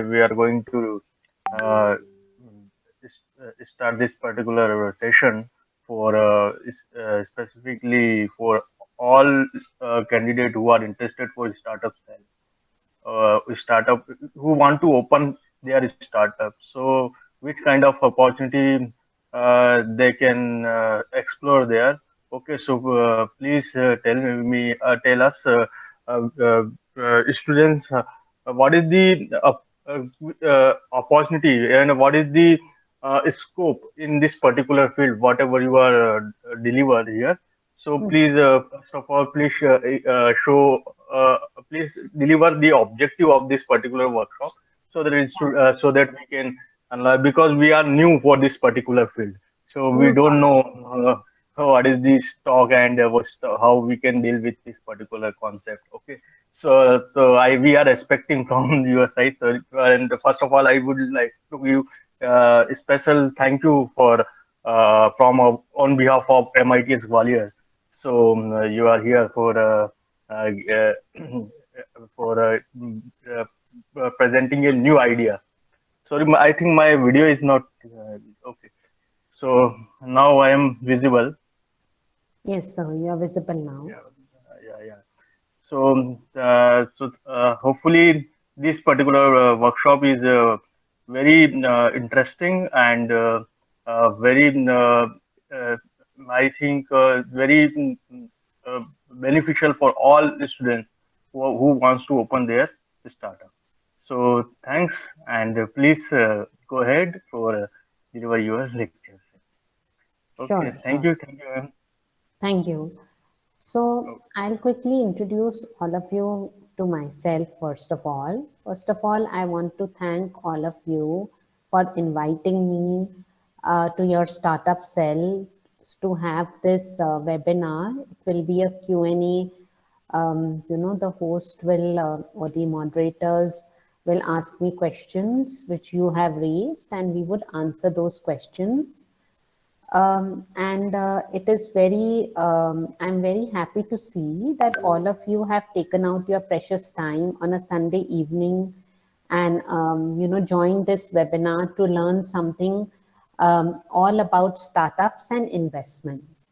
we are going to uh, start this particular session for specifically for all candidates who are interested for startup cell, startup who want to open their startup. So, which kind of opportunity they can explore there? Okay, so please tell us, students, what is the opportunity and what is the scope in this particular field, whatever you are delivered here. So please, first of all, please show, please deliver the objective of this particular workshop, so that so that we can analyze, because we are new for this particular field, so we No don't problem. know what is this talk and how we can deal with this particular concept. Okay, so we are expecting from your side. So, and first of all, I would like to give a special thank you for from on behalf of MIT's Gwalior. So you are here for for presenting a new idea. Sorry, I think my video is not okay. So now I am visible. Yes, sir, you are visible now. Yeah, yeah. So, hopefully this particular workshop is very interesting and very, uh, I think, very beneficial for all the students who wants to open their startup. So, thanks, and please go ahead for deliver your lectures. Okay, Sure, sure. thank you, ma'am. Thank you. So I'll quickly introduce all of you to myself first of all. First of all, I want to thank all of you for inviting me to your startup cell to have this webinar. It will be a Q&A. The host will or the moderators will ask me questions which you have raised, and we would answer those questions. And it is I'm very happy to see that all of you have taken out your precious time on a Sunday evening and, joined this webinar to learn something all about startups and investments.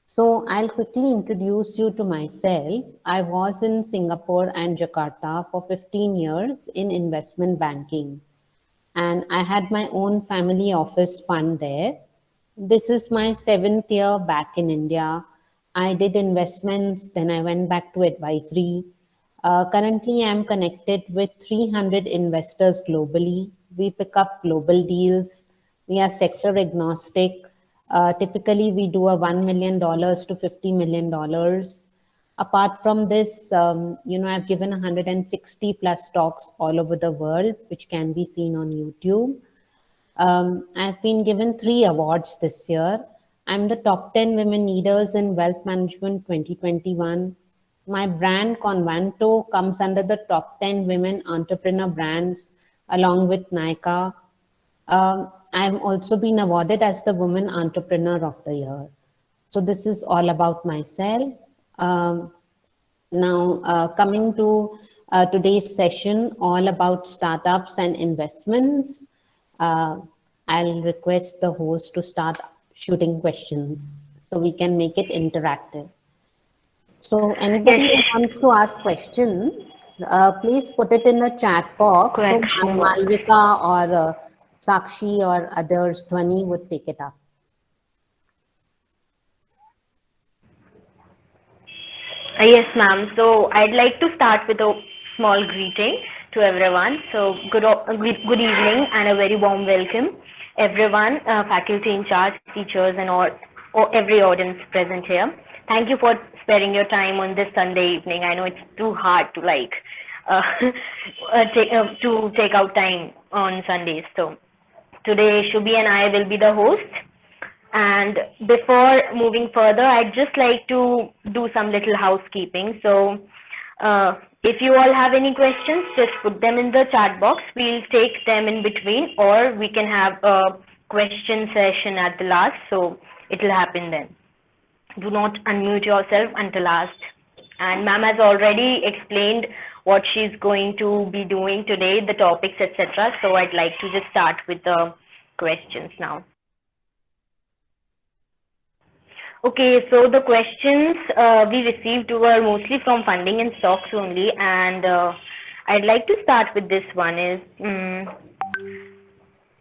So I'll quickly introduce you to myself. I was in Singapore and Jakarta for 15 years in investment banking, and I had my own family office fund there. This is my 7th year back in India. I did investments, then I went back to advisory. Currently, I'm connected with 300 investors globally. We pick up global deals. We are sector agnostic. Typically, we do a $1 million to $50 million. Apart from this, I've given 160 plus talks all over the world, which can be seen on YouTube. I've been given 3 awards this year. I'm the top 10 women leaders in wealth management 2021. My brand Convanto comes under the top 10 women entrepreneur brands along with Nykaa. I've also been awarded as the Woman Entrepreneur of the Year. So this is all about myself. Now, coming to today's session, all about startups and investments. I'll request the host to start shooting questions so we can make it interactive. So Yes, anybody who wants to ask questions, please put it in the chat box so question box. Malvika or Sakshi or others, Dhwani would take it up. Yes, ma'am. So I'd like to start with a small greeting to everyone. So good evening and a very warm welcome, everyone, faculty in charge, teachers, and all every audience present here. Thank you for sparing your time on this Sunday evening. I know it's too hard to take out time on Sundays. So today, Shubhi and I will be the host. And before moving further, I'd just like to do some little housekeeping. So if you all have any questions, just put them in the chat box. We'll take them in between, or we can have a question session at the last. So it will happen then. Do not unmute yourself until last. And ma'am has already explained what she's going to be doing today, the topics, etc. So I'd like to just start with the questions now. Okay, so the questions we received were mostly from funding and stocks only, and I'd like to start with this one.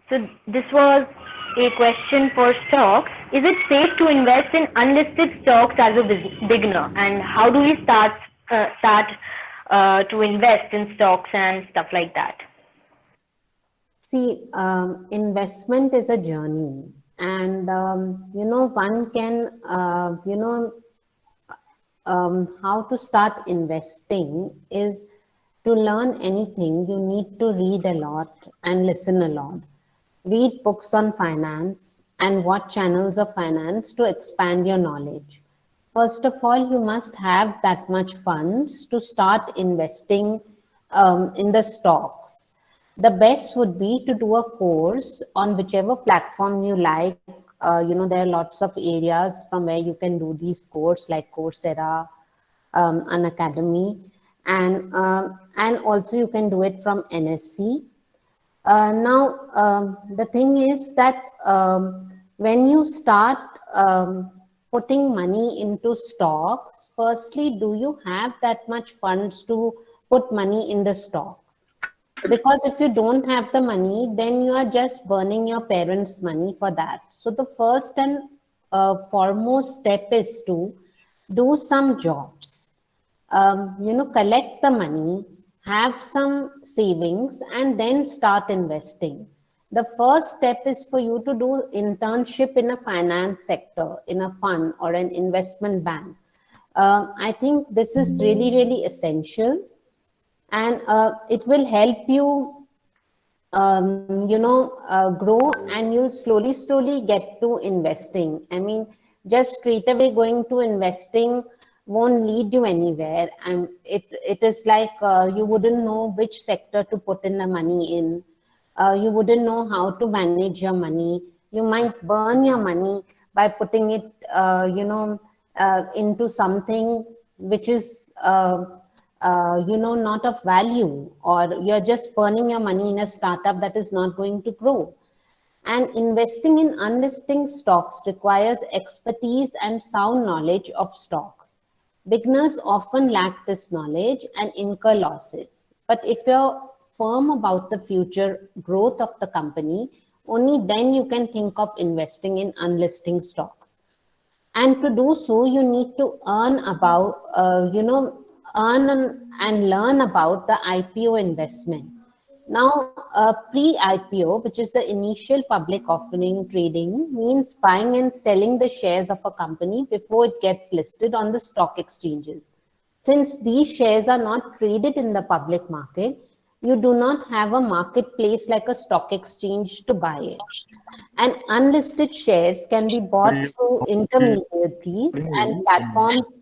So this was a question for stocks. Is it safe to invest in unlisted stocks as a beginner, and how do we start to invest in stocks and stuff like that? See, investment is a journey, and one can how to start investing is to learn anything. You need to read a lot and listen a lot. Read books on finance and watch channels of finance to expand your knowledge. First of all, you must have that much funds to start investing in the stocks. The best would be to do a course on whichever platform you like. There are lots of areas from where you can do these courses like Coursera, an academy, and also you can do it from NSC. Now, the thing is that when you start putting money into stocks, firstly, do you have that much funds to put money in the stock? Because if you don't have the money, then you are just burning your parents' money for that. So the first and foremost step is to do some jobs. Collect the money, have some savings, and then start investing. The first step is for you to do internship in a finance sector, in a fund or an investment bank. I think this is really, really essential, and it will help you, grow, and you'll slowly get to investing. I mean, just straight away going to investing won't lead you anywhere, and it is like you wouldn't know which sector to put in the money in. You wouldn't know how to manage your money. You might burn your money by putting it into something which is not of value, or you're just burning your money in a startup that is not going to grow. And investing in unlisted stocks requires expertise and sound knowledge of stocks. Beginners often lack this knowledge and incur losses. But if you're firm about the future growth of the company, only then you can think of investing in unlisted stocks. And to do so, you need to earn and learn about the IPO investment. Now, pre-IPO, which is the initial public offering trading, means buying and selling the shares of a company before it gets listed on the stock exchanges. Since these shares are not traded in the public market, you do not have a marketplace like a stock exchange to buy it. And unlisted shares can be bought through intermediaries and platforms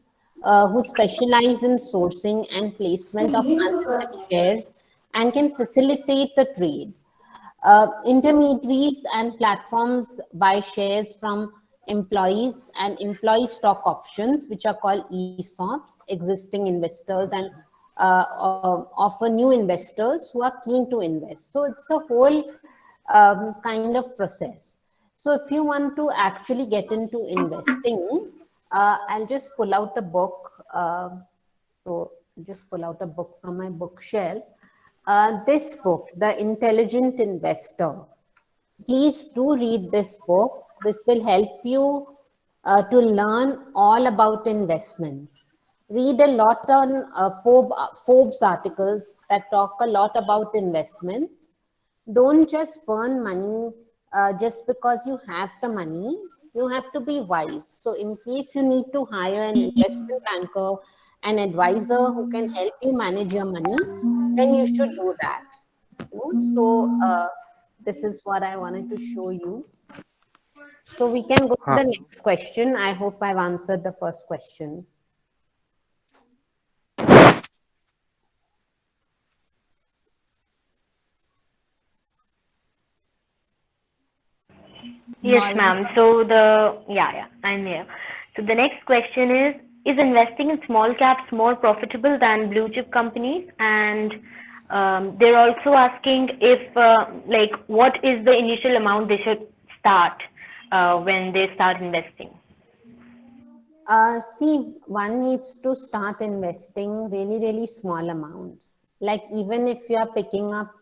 who specialize in sourcing and placement of unlisted shares and can facilitate the trade. Intermediaries and platforms buy shares from employees and employee stock options, which are called ESOPs, existing investors, and offer new investors who are keen to invest. So it's a whole kind of process. So if you want to actually get into investing, I'll just pull out a book. So just pull out a book from my bookshelf. This book, The Intelligent Investor. Please do read this book. This will help you to learn all about investments. Read a lot on Forbes articles that talk a lot about investments. Don't just burn money just because you have the money. You have to be wise. So in case you need to hire an investment banker, an advisor who can help you manage your money, then you should do that. So this is what I wanted to show you. So we can go to the next question. I hope I've answered the first question. Yes, ma'am. So I'm here. So the next question is, is investing in small caps more profitable than blue chip companies? And they're also asking if like what is the initial amount they should start when they start investing? See, one needs to start investing really small amounts. Like even if you are picking up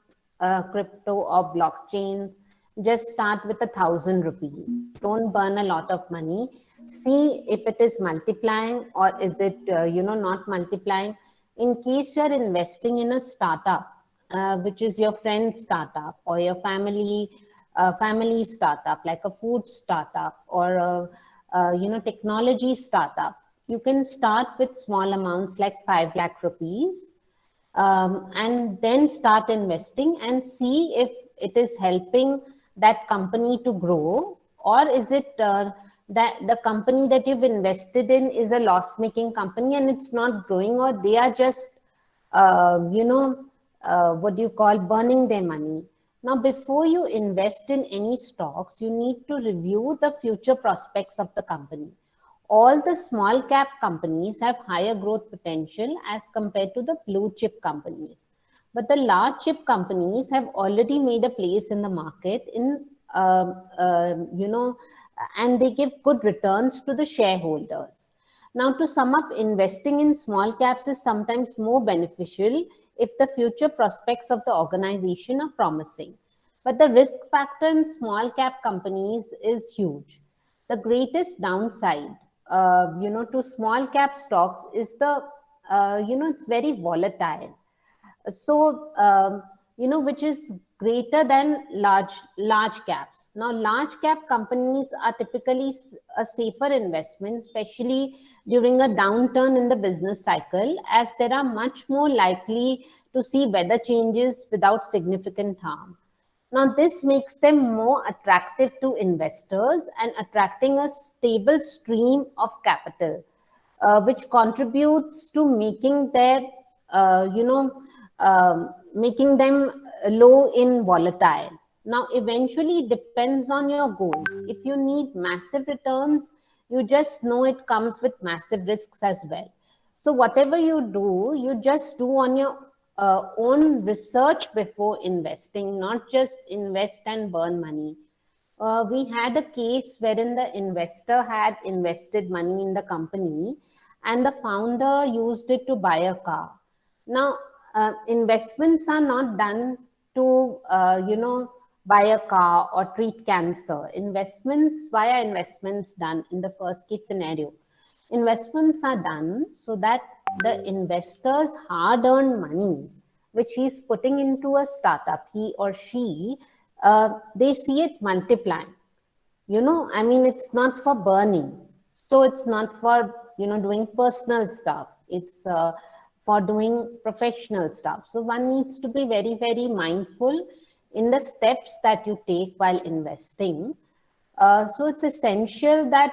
crypto or blockchain, just start with 1,000 rupees. Don't burn a lot of money. See if it is multiplying or is it, not multiplying. In case you are investing in a startup, which is your friend's startup or your family startup, like a food startup or a technology startup, you can start with small amounts like 5 lakh rupees, and then start investing and see if it is helping that company to grow, or is it that the company that you've invested in is a loss-making company and it's not growing, or they are just, what do you call, burning their money. Now, before you invest in any stocks, you need to review the future prospects of the company. All the small cap companies have higher growth potential as compared to the blue chip companies. But the large chip companies have already made a place in the market and they give good returns to the shareholders. Now, to sum up, investing in small caps is sometimes more beneficial if the future prospects of the organization are promising. But the risk factor in small cap companies is huge. The greatest downside, to small cap stocks is it's very volatile. So, which is greater than large caps. Now, large cap companies are typically a safer investment, especially during a downturn in the business cycle, as they are much more likely to see weather changes without significant harm. Now, this makes them more attractive to investors and attracting a stable stream of capital, which contributes to making their, making them low in volatile. Now, eventually it depends on your goals. If you need massive returns, you just know it comes with massive risks as well. So whatever you do, you just do on your own research before investing, not just invest and burn money. We had a case wherein the investor had invested money in the company and the founder used it to buy a car. Now, investments are not done to, buy a car or treat cancer. Why are investments done in the first case scenario? Investments are done so that the investor's hard-earned money, which he's putting into a startup, he or she, they see it multiplying. It's not for burning. So it's not for, doing personal stuff. It's for doing professional stuff. So one needs to be very mindful in the steps that you take while investing. So it's essential that,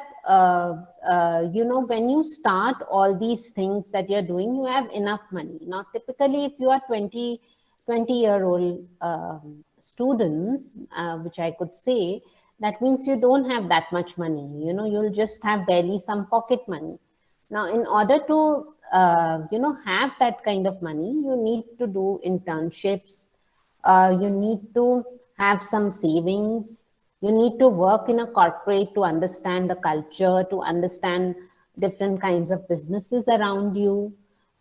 when you start all these things that you're doing, you have enough money. Now, typically, if you are 20-year-old students, which I could say, that means you don't have that much money. You'll just have barely some pocket money. Now, in order to, have that kind of money, you need to do internships. You need to have some savings. You need to work in a corporate to understand the culture, to understand different kinds of businesses around you.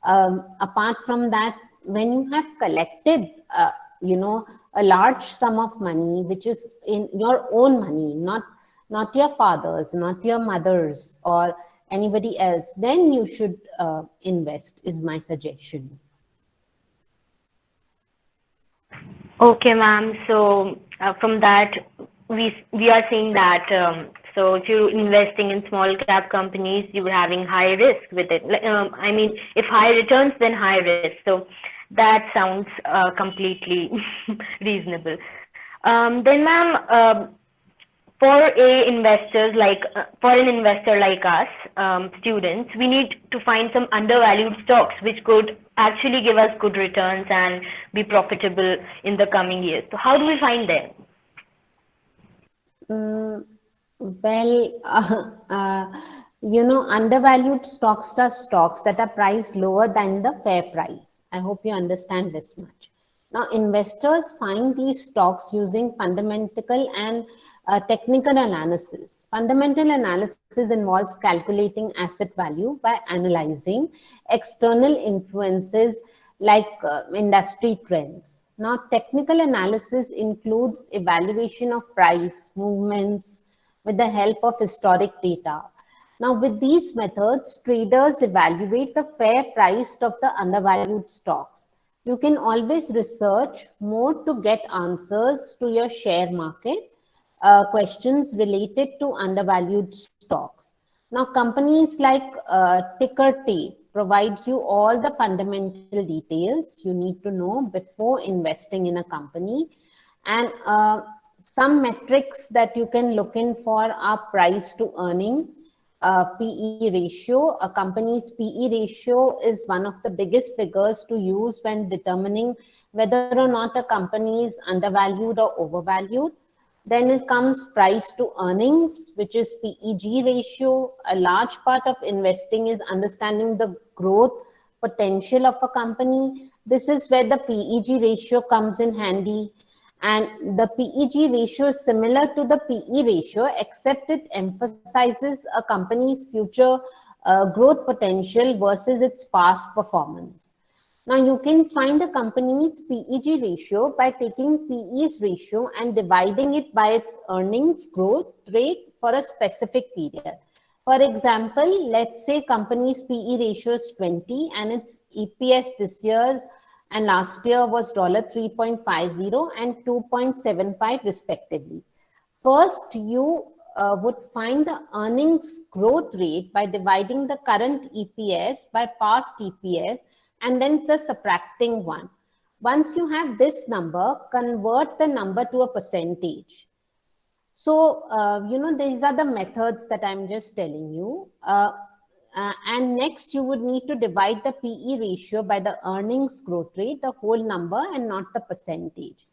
Apart from that, when you have collected, a large sum of money, which is in your own money, not your father's, not your mother's or anybody else, then you should invest, is my suggestion. Okay, ma'am. So from that, we are seeing that so if you're investing in small cap companies, you're having high risk with it. If high returns, then high risk. So that sounds completely reasonable. Then, ma'am, for an investor like us, students, we need to find some undervalued stocks which could actually give us good returns and be profitable in the coming years. So how do we find them? Undervalued stocks are stocks that are priced lower than the fair price. I hope you understand this much. Now, investors find these stocks using fundamental and technical analysis. Fundamental analysis involves calculating asset value by analyzing external influences like industry trends. Now, technical analysis includes evaluation of price movements with the help of historic data. Now, with these methods, traders evaluate the fair price of the undervalued stocks. You can always research more to get answers to your share market questions related to undervalued stocks. Now, companies like Ticker Tape provides you all the fundamental details you need to know before investing in a company. And some metrics that you can look in for are price to earning, PE ratio. A company's PE ratio is one of the biggest figures to use when determining whether or not a company is undervalued or overvalued. Then it comes price to earnings, which is PEG ratio. A large part of investing is understanding the growth potential of a company. This is where the PEG ratio comes in handy. And the PEG ratio is similar to the PE ratio, except it emphasizes a company's future growth potential versus its past performance. Now, you can find a company's PEG ratio by taking PE's ratio and dividing it by its earnings growth rate for a specific period. For example, let's say company's PE ratio is 20 and its EPS this year and last year was $3.50 and 2.75 respectively. First, you would find the earnings growth rate by dividing the current EPS by past EPS and then the subtracting one. Once you have this number, convert the number to a percentage. So, these are the methods that I'm just telling you. And next, you would need to divide the PE ratio by the earnings growth rate, the whole number and not the percentage.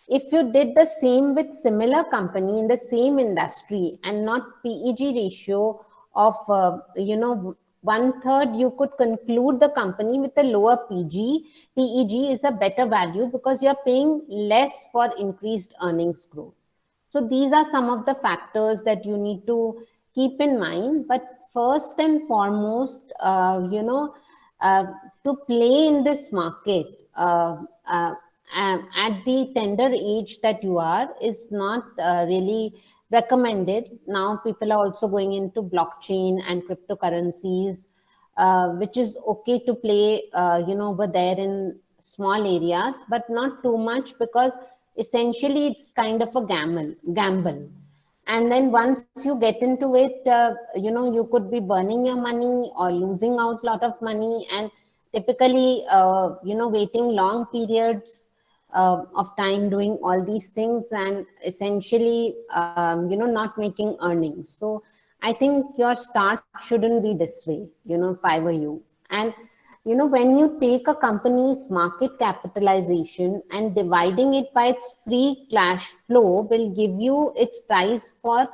If you did the same with similar company in the same industry and not PEG ratio of, 1/3, you could conclude the company with a lower PEG is a better value because you're paying less for increased earnings growth. So these are some of the factors that you need to keep in mind. But first and foremost, to play in this market at the tender age that you are is not really recommended. Now people are also going into blockchain and cryptocurrencies, which is okay to play, over there in small areas, but not too much because essentially it's kind of a gamble. And then once you get into it, you could be burning your money or losing out a lot of money, and typically, waiting long periods of time doing all these things and essentially, not making earnings. So I think your start shouldn't be this way, if I were you. And, when you take a company's market capitalization and dividing it by its free cash flow will give you its price for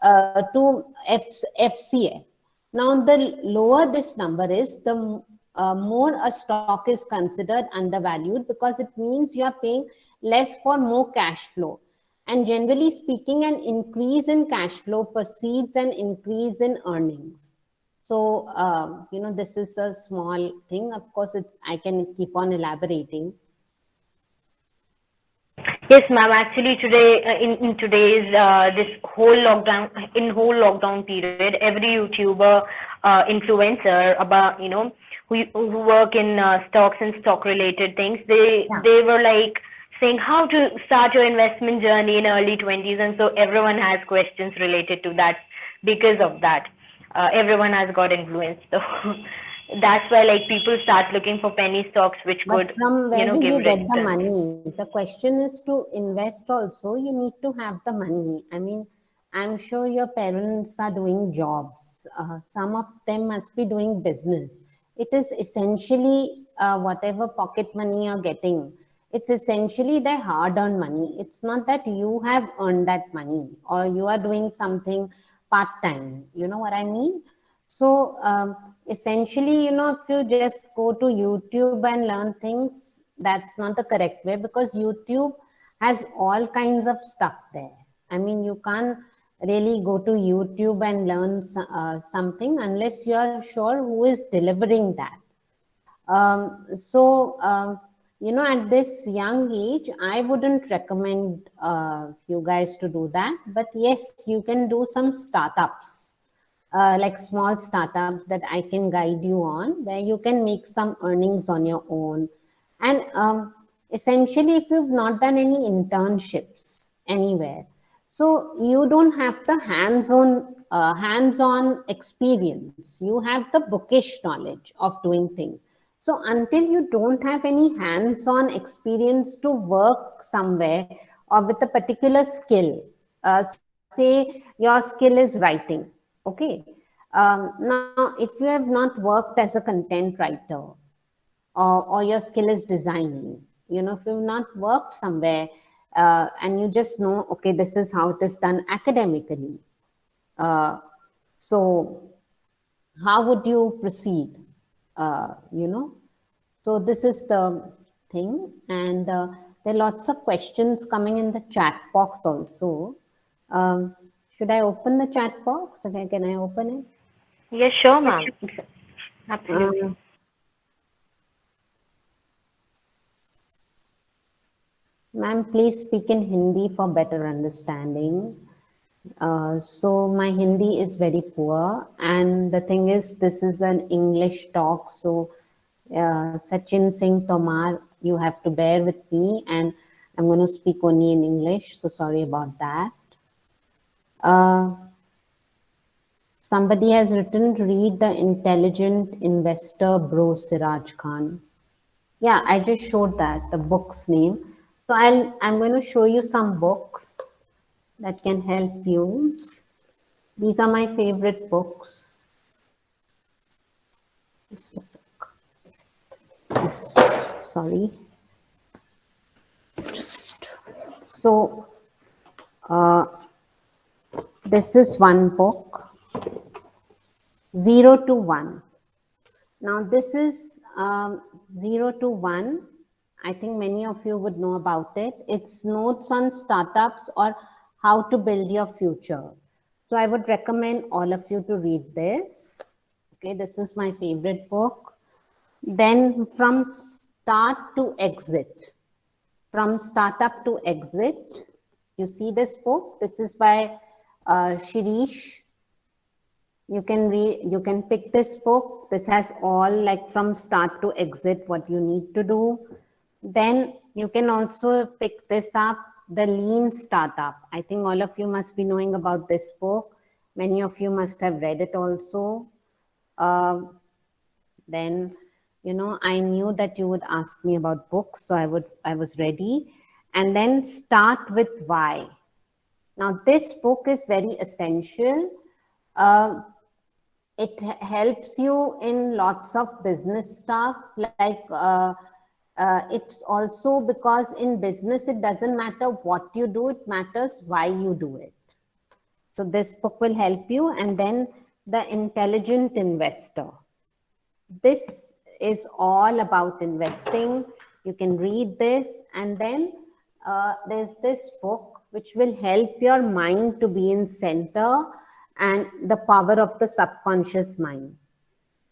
to FCF. Now, the lower this number is, the more a stock is considered undervalued because it means you are paying less for more cash flow. And generally speaking, an increase in cash flow precedes an increase in earnings. So, this is a small thing. Of course, I can keep on elaborating. Yes, ma'am. Actually, today in today's this whole lockdown period, every YouTuber, influencer about who work in stocks and stock related things, they were like saying how to start your investment journey in early 20s, and so everyone has questions related to that because of that. Everyone has got influenced, so that's why people start looking for penny stocks, which but could from where will you get the returns. money? The question is, to invest also you need to have the money. I mean, I'm sure your parents are doing jobs. Some of them must be doing business. It is essentially whatever pocket money you're getting. It's essentially their hard-earned money. It's not that you have earned that money or you are doing something part-time. You know what I mean? So essentially, if you just go to YouTube and learn things, that's not the correct way, because YouTube has all kinds of stuff there. I mean, you can't really go to YouTube and learn something unless you are sure who is delivering that. At this young age, I wouldn't recommend you guys to do that. But yes, you can do some startups, like small startups that I can guide you on, where you can make some earnings on your own. And essentially, if you've not done any internships anywhere, so you don't have the hands-on experience. You have the bookish knowledge of doing things. So until you don't have any hands-on experience to work somewhere or with a particular skill, say your skill is writing, okay. Now, if you have not worked as a content writer, or your skill is designing, if you've not worked somewhere and you just know, okay, this is how it is done academically. So how would you proceed? So this is the thing. And there are lots of questions coming in the chat box also. Should I open the chat box? Okay, can I open it? Yes, sure, ma'am. Absolutely. Ma'am, please speak in Hindi for better understanding. So my Hindi is very poor, and the thing is, this is an English talk. So Sachin Singh Tomar, you have to bear with me, and I'm going to speak only in English. So sorry about that. Somebody has written, read The Intelligent Investor, Bro Siraj Khan. Yeah, I just showed that, the book's name. So I'm going to show you some books that can help you. These are my favorite books. Sorry. So this is one book, 0 to 1. Now this is 0 to 1. I think many of you would know about it. It's notes on startups or how to build your future. So I would recommend all of you to read this. Okay, this is my favorite book. Then From Start to Exit. From Startup to Exit. You see this book? This is by Shirish. You can pick this book. This has all, like, from start to exit, what you need to do. Then you can also pick this up, The Lean Startup. I think all of you must be knowing about this book. Many of you must have read it also. Then, I knew that you would ask me about books, so I was ready. And then Start with Why. Now, this book is very essential. It helps you in lots of business stuff, like it's also because in business, it doesn't matter what you do, it matters why you do it. So this book will help you. And then The Intelligent Investor. This is all about investing. You can read this. And then there's this book which will help your mind to be in center and the power of the subconscious mind.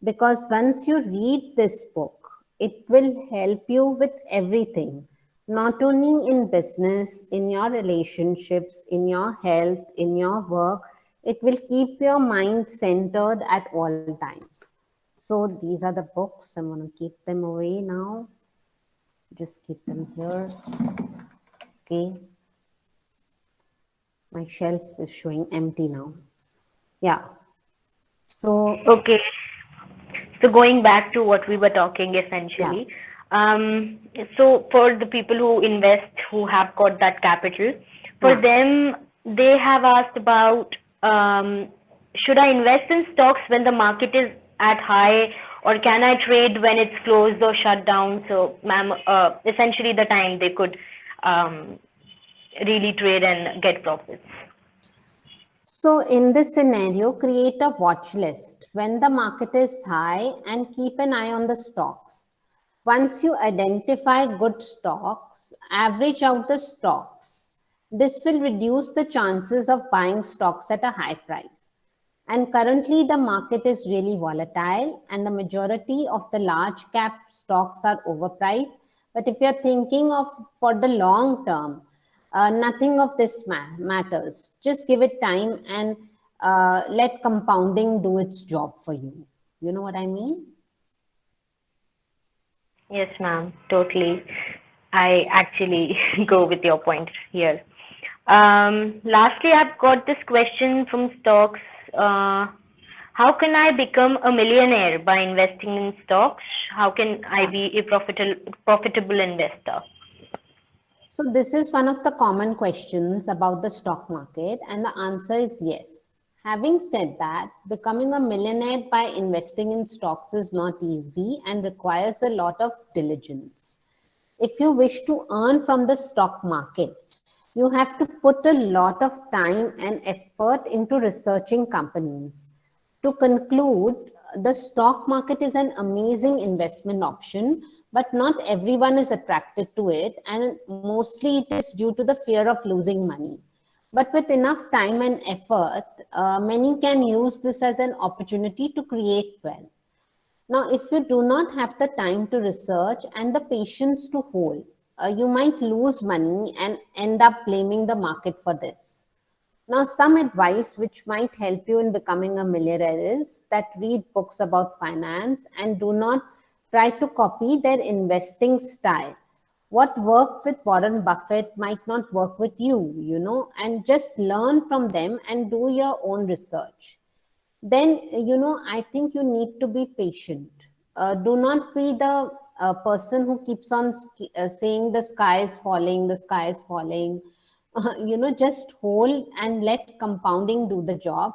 Because once you read this book, it will help you with everything, not only in business, in your relationships, in your health, in your work. It will keep your mind centered at all times. So these are the books. I'm going to keep them away now. Just keep them here. Okay. My shelf is showing empty now. Yeah. So. Okay. So going back to what we were talking essentially. Yeah. So for the people who invest, who have got that capital, for them, they have asked about, should I invest in stocks when the market is at high, or can I trade when it's closed or shut down? So ma'am, essentially the time they could really trade and get profits. So in this scenario, create a watch list. when the market is high and keep an eye on the stocks. Once you identify good stocks, average out the stocks. This will reduce the chances of buying stocks at a high price. And currently the market is really volatile and the majority of the large cap stocks are overpriced. But if you're thinking of for the long term, nothing of this matters. Just give it time and let compounding do its job for you. You know what I mean? Yes, ma'am, totally. I actually go with your point here. Lastly, I've got this question from stocks. How can I become a millionaire by investing in stocks? How can I be a profitable investor? So this is one of the common questions about the stock market, and the answer is yes. Having said that, becoming a millionaire by investing in stocks is not easy and requires a lot of diligence. If you wish to earn from the stock market, you have to put a lot of time and effort into researching companies. To conclude, the stock market is an amazing investment option, but not everyone is attracted to it, and mostly it is due to the fear of losing money. But with enough time and effort, many can use this as an opportunity to create wealth. Now, if you do not have the time to research and the patience to hold, you might lose money and end up blaming the market for this. Now, some advice which might help you in becoming a millionaire is that read books about finance and do not try to copy their investing style. What worked with Warren Buffett might not work with you, and just learn from them and do your own research. Then, I think you need to be patient. Do not be the person who keeps on saying the sky is falling, the sky is falling. Just hold and let compounding do the job.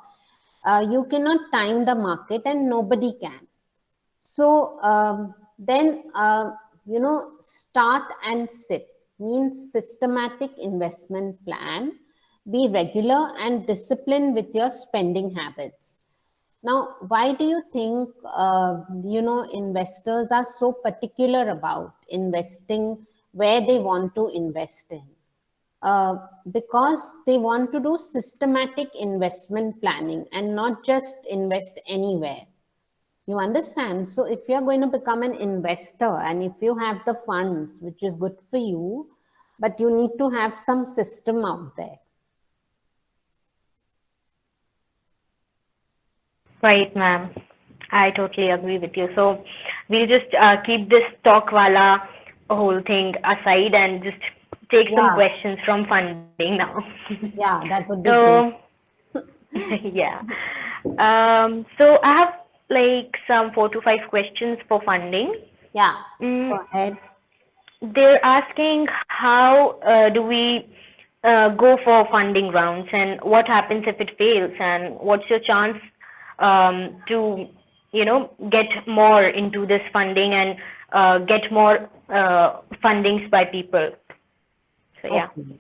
You cannot time the market and nobody can. So then, start and sit means systematic investment plan. Be regular and disciplined with your spending habits. Now, why do you think, investors are so particular about investing where they want to invest in? Because they want to do systematic investment planning and not just invest anywhere. You understand? So if you're going to become an investor and if you have the funds, which is good for you, but you need to have some system out there. Right, ma'am. I totally agree with you. So we'll just keep this talk wala whole thing aside and just take some questions from funding now. Yeah, that would be great. Yeah. So I have like some 4 to 5 questions for funding. Yeah, go ahead. They're asking how do we go for funding rounds and what happens if it fails and what's your chance to get more into this funding and get more fundings by people. So yeah. Okay.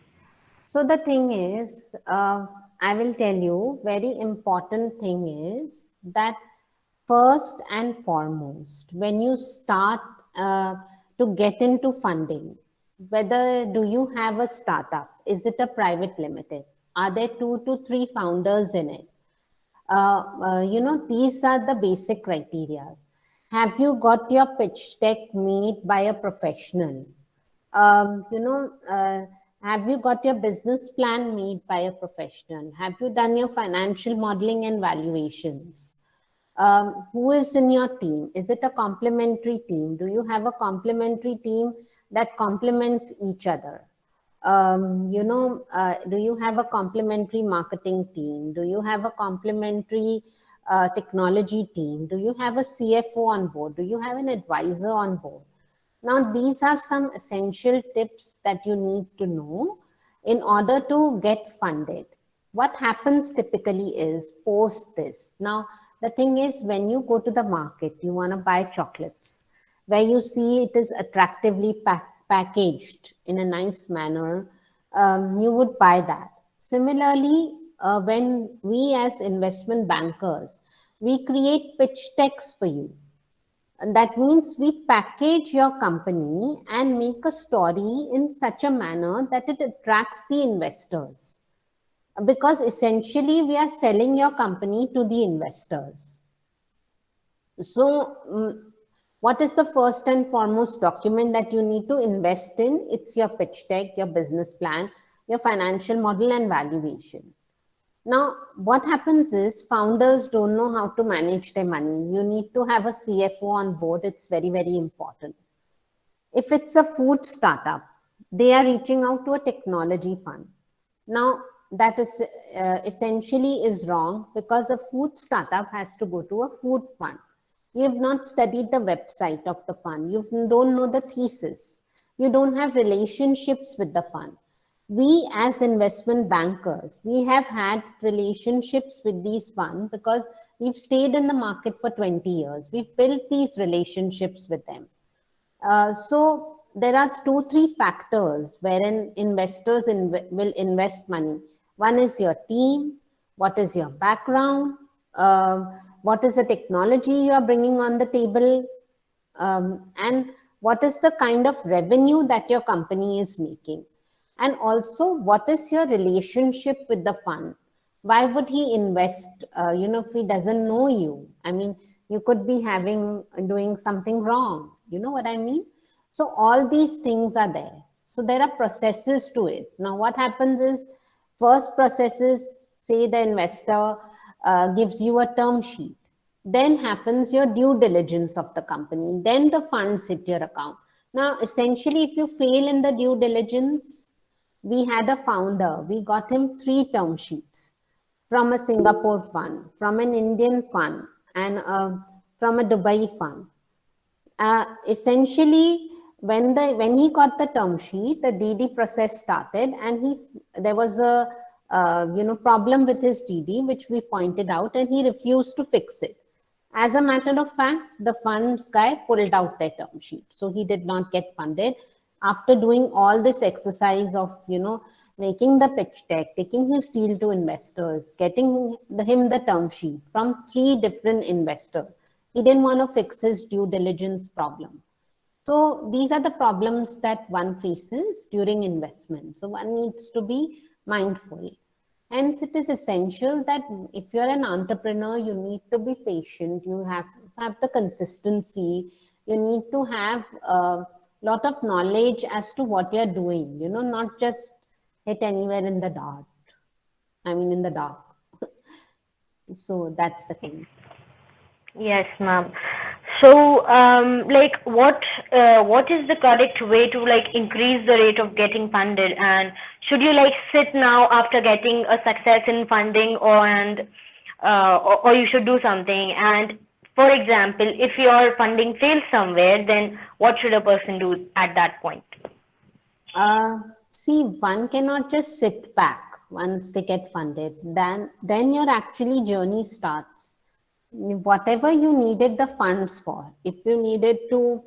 So the thing is, I will tell you, very important thing is that first and foremost, when you start to get into funding, whether do you have a startup? Is it a private limited? Are there 2 to 3 founders in it? These are the basic criteria. Have you got your pitch deck made by a professional? Have you got your business plan made by a professional? Have you done your financial modeling and valuations? Who is in your team? Is it a complementary team? Do you have a complementary team that complements each other? Do you have a complementary marketing team? Do you have a complementary technology team? Do you have a CFO on board? Do you have an advisor on board? Now, these are some essential tips that you need to know in order to get funded. What happens typically is post this. Now, the thing is, when you go to the market, you want to buy chocolates where you see it is attractively packaged in a nice manner, you would buy that. Similarly, when we as investment bankers We create pitch decks for you. And that means we package your company and make a story in such a manner that it attracts the investors. Because essentially we are selling your company to the investors. So what is the first and foremost document that you need to invest in? It's your pitch deck, your business plan, your financial model and valuation. Now, what happens is founders don't know how to manage their money. You need to have a CFO on board. It's very, very important. If it's a food startup, they are reaching out to a technology fund. Now, that is essentially is wrong because a food startup has to go to a food fund. You have not studied the website of the fund. You don't know the thesis. You don't have relationships with the fund. We as investment bankers, we have had relationships with these funds because we've stayed in the market for 20 years. We've built these relationships with them. So there are 2-3 factors wherein investors will invest money. One is your team, what is your background, what is the technology you are bringing on the table, and what is the kind of revenue that your company is making. And also, what is your relationship with the fund? Why would he invest, if he doesn't know you? I mean, you could be doing something wrong. You know what I mean? So all these things are there. So there are processes to it. Now, what happens is, first process is, say the investor gives you a term sheet. Then happens your due diligence of the company. Then the funds hit your account. Now, essentially, if you fail in the due diligence, we had a founder, we got him 3 term sheets from a Singapore fund, from an Indian fund, and from a Dubai fund. Essentially, when he got the term sheet, the DD process started, and there was a problem with his DD, which we pointed out, and he refused to fix it. As a matter of fact, the funds guy pulled out their term sheet, so he did not get funded. After doing all this exercise of, making the pitch deck, taking his deal to investors, getting him the term sheet from 3 different investors, he didn't want to fix his due diligence problem. So these are the problems that one faces during investment. So one needs to be mindful. Hence, it is essential that if you're an entrepreneur, you need to be patient. You have to have the consistency. You need to have lot of knowledge as to what you're doing, not just hit anywhere in the dark. In the dark. So that's the thing. Yes, ma'am. So, what is the correct way to increase the rate of getting funded? And should you sit now after getting a success in funding, or you should do something? And for example, if your funding fails somewhere, then what should a person do at that point? See, one cannot just sit back once they get funded. Then your actually journey starts. Whatever you needed the funds for, if you needed to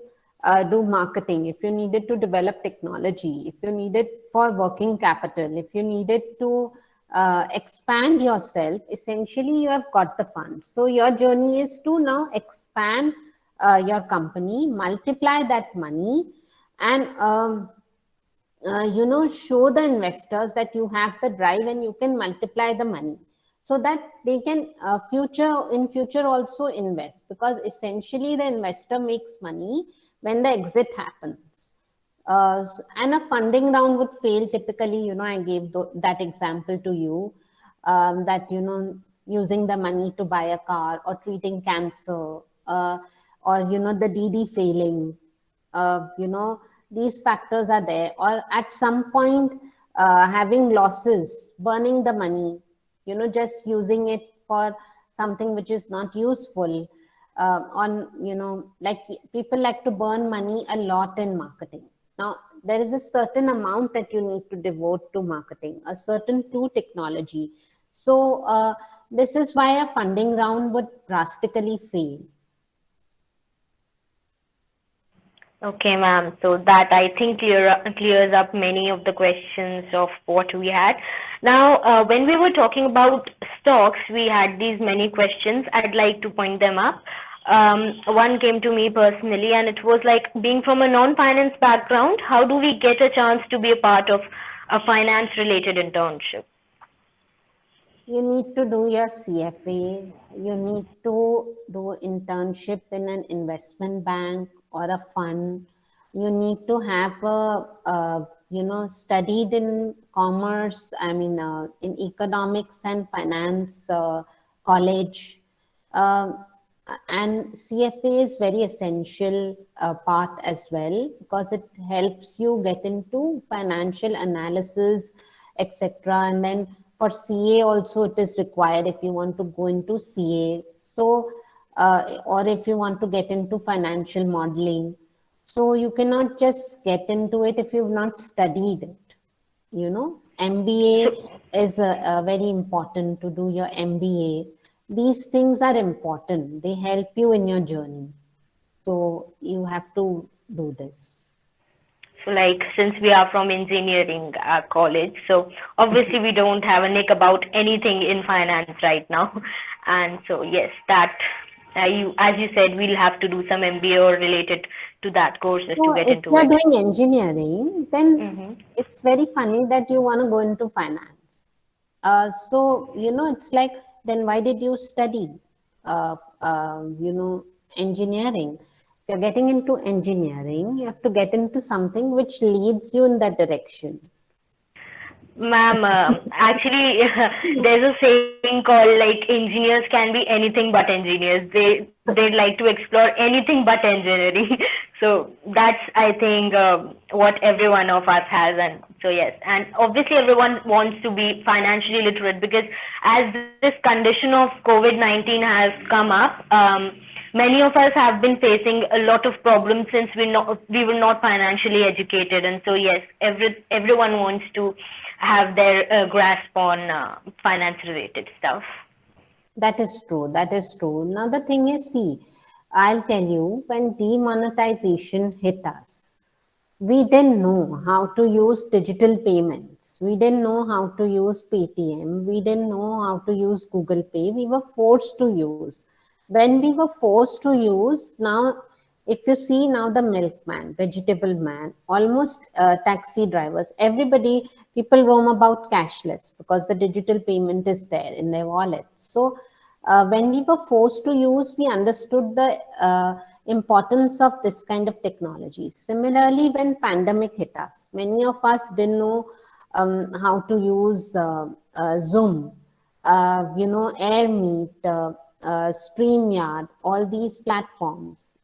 do marketing, if you needed to develop technology, if you needed for working capital, if you needed to expand yourself, essentially you have got the funds. So your journey is to now expand your company, multiply that money, and show the investors that you have the drive and you can multiply the money, so that they can in future also invest, because essentially the investor makes money when the exit happens. And a funding round would fail typically. I gave that example to you, that using the money to buy a car, or treating cancer, or the DD failing, these factors are there, or at some point having losses, burning the money, just using it for something which is not useful. People like to burn money a lot in marketing. Now, there is a certain amount that you need to devote to marketing, a certain to technology. So this is why a funding round would drastically fail. Okay, ma'am. So that, I think, clears up many of the questions of what we had. Now, when we were talking about stocks, we had these many questions. I'd like to point them up. One came to me personally, and it was like, being from a non-finance background, how do we get a chance to be a part of a finance-related internship? You need to do your CFA. You need to do internship in an investment bank or a fund. You need to have studied in commerce, in economics and finance college. And CFA is very essential part as well, because it helps you get into financial analysis, etc. And then for CA also it is required if you want to go into CA. So, or if you want to get into financial modeling. So you cannot just get into it if you've not studied it. MBA is very important to do your MBA. These things are important. They help you in your journey. So you have to do this. So like, since we are from engineering college, so obviously we don't have a nick about anything in finance right now. And so yes, that as you said, we'll have to do some MBA or related to that courses to get into it. If you're doing engineering, then it's very funny that you want to go into finance. So, it's like, then why did you study, engineering? If you're getting into engineering, you have to get into something which leads you in that direction. Ma'am, actually, there's a saying called like, engineers can be anything but engineers. They'd like to explore anything but engineering. So that's, I think, what every one of us has. And so yes, and obviously everyone wants to be financially literate, because as this condition of COVID-19 has come up, many of us have been facing a lot of problems since we were not financially educated. And so yes, everyone wants to have their grasp on finance related stuff. That is true. That is true. Now the thing is, see, I'll tell you, when demonetization hit us, we didn't know how to use digital payments. We didn't know how to use Paytm. We didn't know how to use Google Pay. We were forced to use. When we were forced to use, now, if you see now, the milkman, vegetable man, almost taxi drivers, everybody, people roam about cashless because the digital payment is there in their wallets. So when we were forced to use, we understood the importance of this kind of technology. Similarly, when pandemic hit us, many of us didn't know how to use Zoom, AirMeet, StreamYard, all these platforms.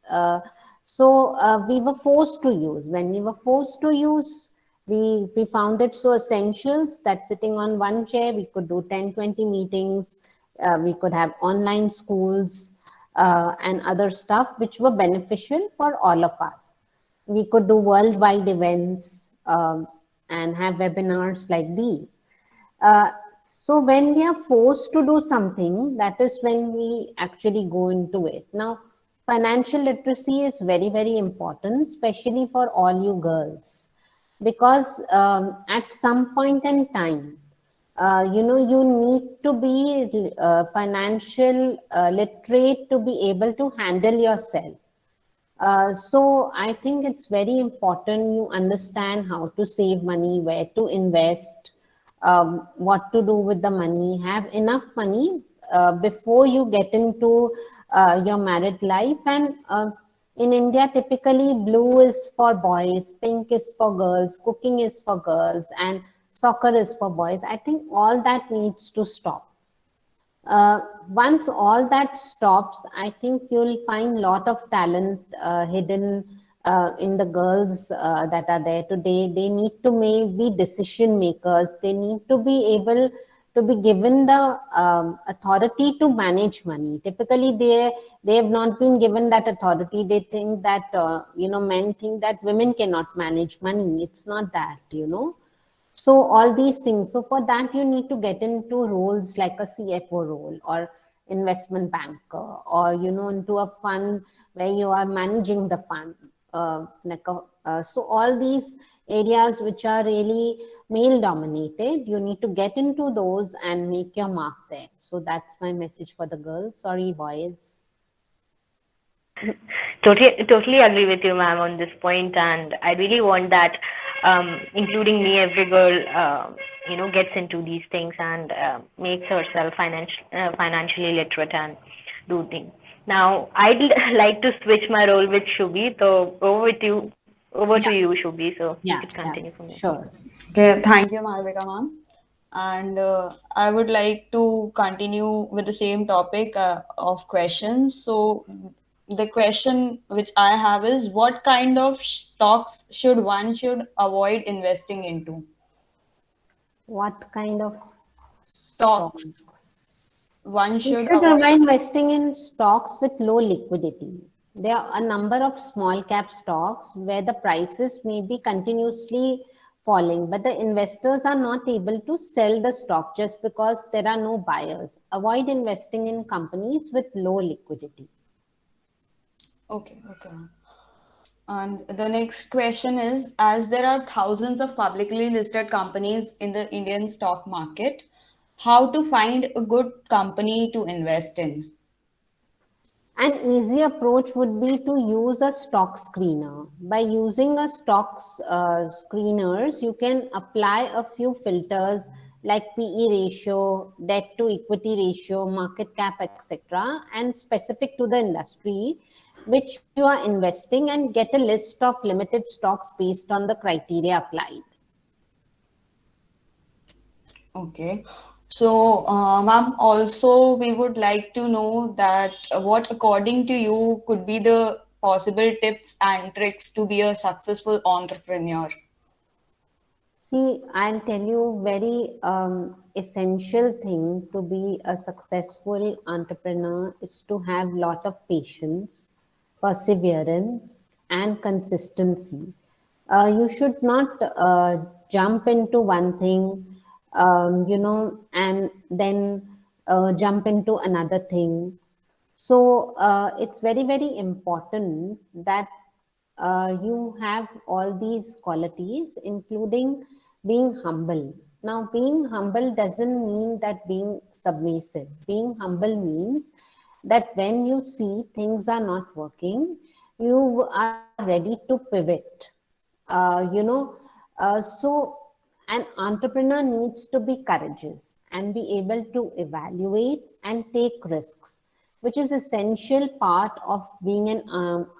So we were forced to use. When we were forced to use, we found it so essential that sitting on one chair, we could do 10, 20 meetings. We could have online schools and other stuff, which were beneficial for all of us. We could do worldwide events and have webinars like these. So when we are forced to do something, that is when we actually go into it. Now, financial literacy is very, very important, especially for all you girls, because at some point in time, you need to be financial literate to be able to handle yourself. So I think it's very important you understand how to save money, where to invest, what to do with the money, have enough money before you get into your married life. And in India, typically blue is for boys, pink is for girls, cooking is for girls, and soccer is for boys. I think all that needs to stop. Once all that stops, I think you'll find a lot of talent hidden in the girls that are there today. They need to be decision makers. They need to be able to be given the authority to manage money. Typically, they have not been given that authority. They think that, men think that women cannot manage money. It's not that, So all these things. So for that, you need to get into roles like a CFO role or investment banker, or, into a fund where you are managing the fund. So all these areas which are really male dominated, you need to get into those and make your mark there. So that's my message for the girls. Sorry, boys. Totally agree with you, ma'am, on this point, and I really want that, including me, every girl, gets into these things and makes herself financially literate and do things. Now, I'd like to switch my role with Shubhi, so over to you, Shubhi. So you could continue from there. Sure. Okay, thank you, Malvika ma'am. And I would like to continue with the same topic of questions. So the question which I have is, what kind of stocks should avoid investing into? What kind of Stocks one you should should avoid. avoid investing in stocks with low liquidity. There are a number of small cap stocks where the prices may be continuously falling, but the investors are not able to sell the stock just because there are no buyers. Avoid investing in companies with low liquidity. Okay, okay. And the next question is, as there are thousands of publicly listed companies in the Indian stock market, how to find a good company to invest in? An easy approach would be to use a stock screener. By using a stocks screeners, you can apply a few filters like PE ratio, debt to equity ratio, market cap, etc., and specific to the industry which you are investing, and get a list of limited stocks based on the criteria applied. Okay. So, ma'am, also we would like to know that what, according to you, could be the possible tips and tricks to be a successful entrepreneur? See, I'll tell you very essential thing to be a successful entrepreneur is to have lot of patience, perseverance, and consistency. You should not jump into one thing, and then jump into another thing. So it's very, very important that you have all these qualities, including being humble. Now, being humble doesn't mean that being submissive. Being humble means that when you see things are not working, you are ready to pivot. So an entrepreneur needs to be courageous and be able to evaluate and take risks, which is essential part of being an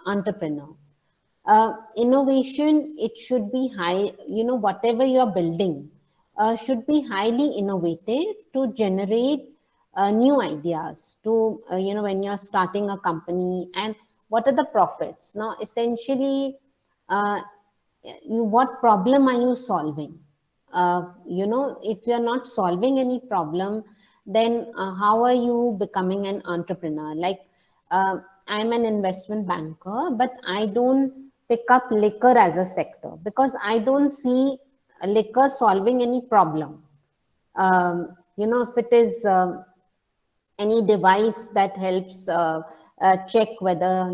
entrepreneur. Innovation, it should be high, whatever you are building should be highly innovative to generate new ideas to, when you're starting a company, and what are the profits. Now, essentially, uh, what problem are you solving? If you're not solving any problem, then how are you becoming an entrepreneur? Like, I'm an investment banker, but I don't pick up liquor as a sector because I don't see liquor solving any problem. If it is any device that helps check whether,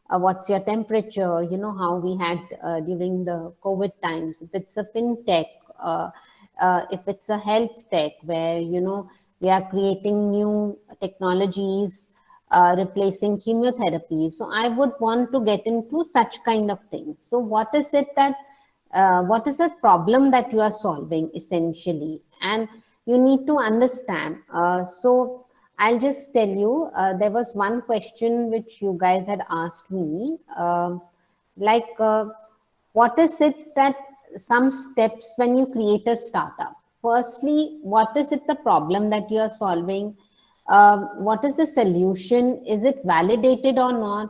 what's your temperature, how we had during the COVID times. If it's a fintech, if it's a health tech where, we are creating new technologies, replacing chemotherapy. So I would want to get into such kind of things. So what is a problem that you are solving essentially? And you need to understand. So I'll just tell you, there was one question which you guys had asked me, what is it that some steps when you create a startup? Firstly, what is it the problem that you are solving? What is the solution? Is it validated or not?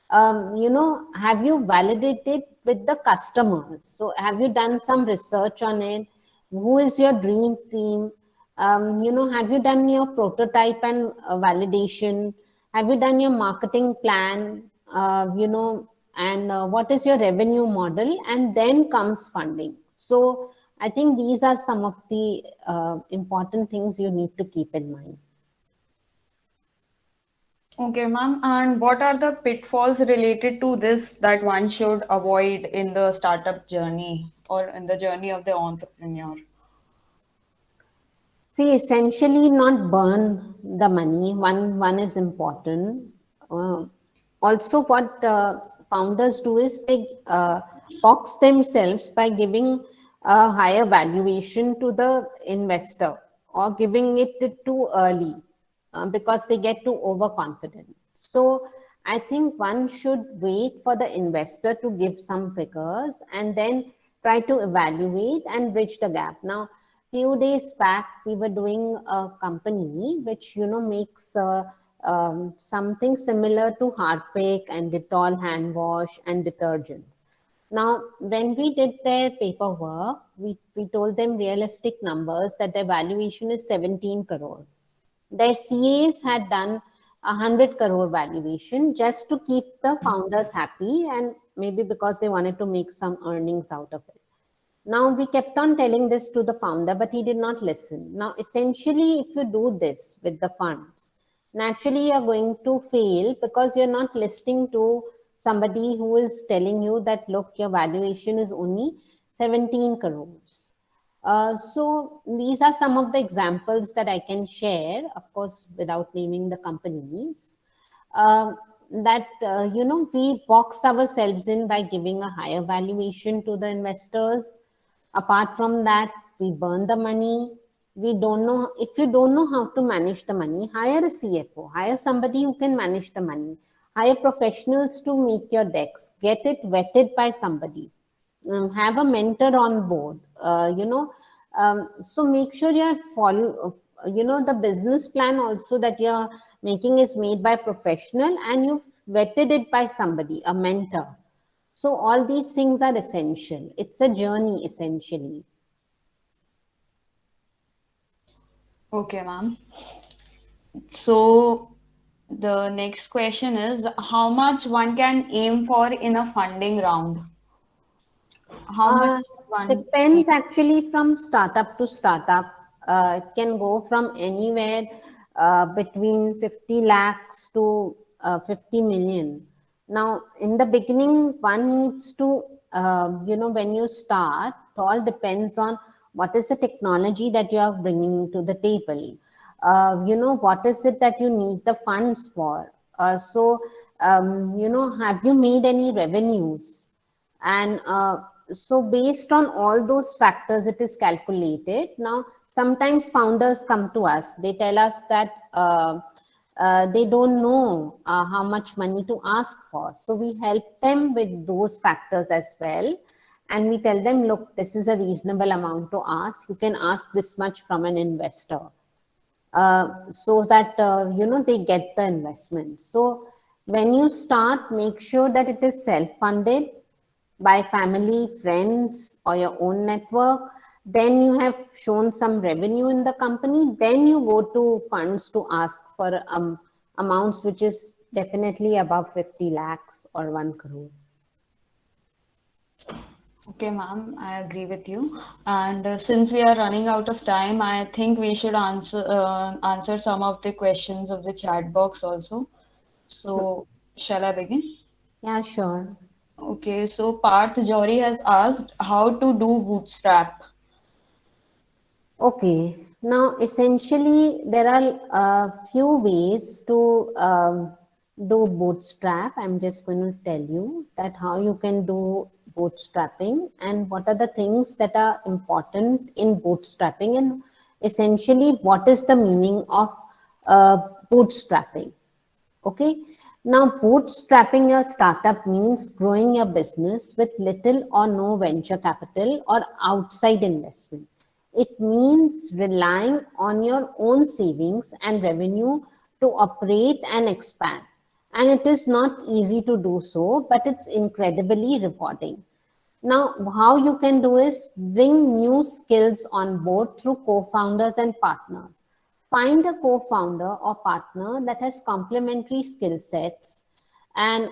Have you validated with the customers? So have you done some research on it? Who is your dream team? Have you done your prototype and validation? Have you done your marketing plan? And what is your revenue model? And then comes funding. So I think these are some of the important things you need to keep in mind. Okay, ma'am. And what are the pitfalls related to this that one should avoid in the startup journey or in the journey of the entrepreneur? See, essentially, not burn the money. One is important. Uh, Also, what founders do is they box themselves by giving a higher valuation to the investor or giving it too early because they get too overconfident. So, I think one should wait for the investor to give some figures and then try to evaluate and bridge the gap. Now, few days back, we were doing a company which makes something similar to Harpic and Dettol hand wash and detergents. Now, when we did their paperwork, we told them realistic numbers that their valuation is 17 crore. Their CAs had done 100 crore valuation just to keep the founders happy and maybe because they wanted to make some earnings out of it. Now, we kept on telling this to the founder, but he did not listen. Now, essentially, if you do this with the funds, naturally you're going to fail because you're not listening to somebody who is telling you that, look, your valuation is only 17 crores. So these are some of the examples that I can share, of course, without naming the companies. That we box ourselves in by giving a higher valuation to the investors. Apart from that, we burn the money. We don't know, if you don't know how to manage the money, hire a CFO, hire somebody who can manage the money, hire professionals to make your decks, get it vetted by somebody, have a mentor on board, so make sure you're follow, the business plan also that you're making is made by professional and you've vetted it by somebody, a mentor. So all these things are essential. It's a journey essentially. Okay, ma'am. So the next question is how much one can aim for in a funding round? How much Uh, one Depends actually from startup to startup. It can go from anywhere between 50 lakhs to 50 million. Now, in the beginning, one needs to, when you start, it all depends on what is the technology that you are bringing to the table. What is it that you need the funds for? Have you made any revenues? And so based on all those factors, it is calculated. Now, sometimes founders come to us, they tell us that they don't know how much money to ask for. So we help them with those factors as well. And we tell them, look, this is a reasonable amount to ask. You can ask this much from an investor. So that they get the investment. So when you start, make sure that it is self-funded by family, friends, or your own network. Then you have shown some revenue in the company. Then you go to funds to ask for amounts which is definitely above 50 lakhs or 1 crore. Okay, ma'am, I agree with you. And since we are running out of time, I think we should answer some of the questions of the chat box also. So, shall I begin? Yeah, sure. Okay, so Parth Jory has asked how to do bootstrap. Okay, now essentially there are a few ways to do bootstrap. I'm just going to tell you that how you can do bootstrapping and what are the things that are important in bootstrapping and essentially what is the meaning of bootstrapping. Okay, now bootstrapping your startup means growing your business with little or no venture capital or outside investment. It means relying on your own savings and revenue to operate and expand. And it is not easy to do so, but it's incredibly rewarding. Now, how you can do is bring new skills on board through co-founders and partners. Find a co-founder or partner that has complementary skill sets and,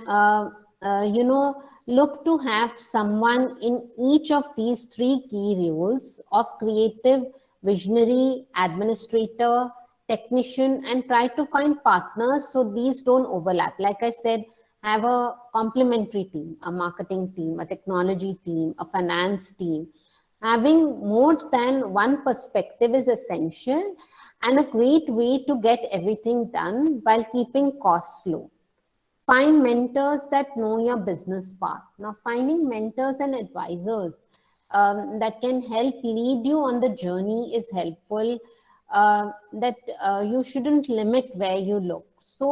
look to have someone in each of these three key roles of creative, visionary, administrator, technician, and try to find partners so these don't overlap. Like I said, have a complementary team, a marketing team, a technology team, a finance team. Having more than one perspective is essential and a great way to get everything done while keeping costs low. Find mentors that know your business path. Now, finding mentors and advisors that can help lead you on the journey is helpful. That you shouldn't limit where you look. So,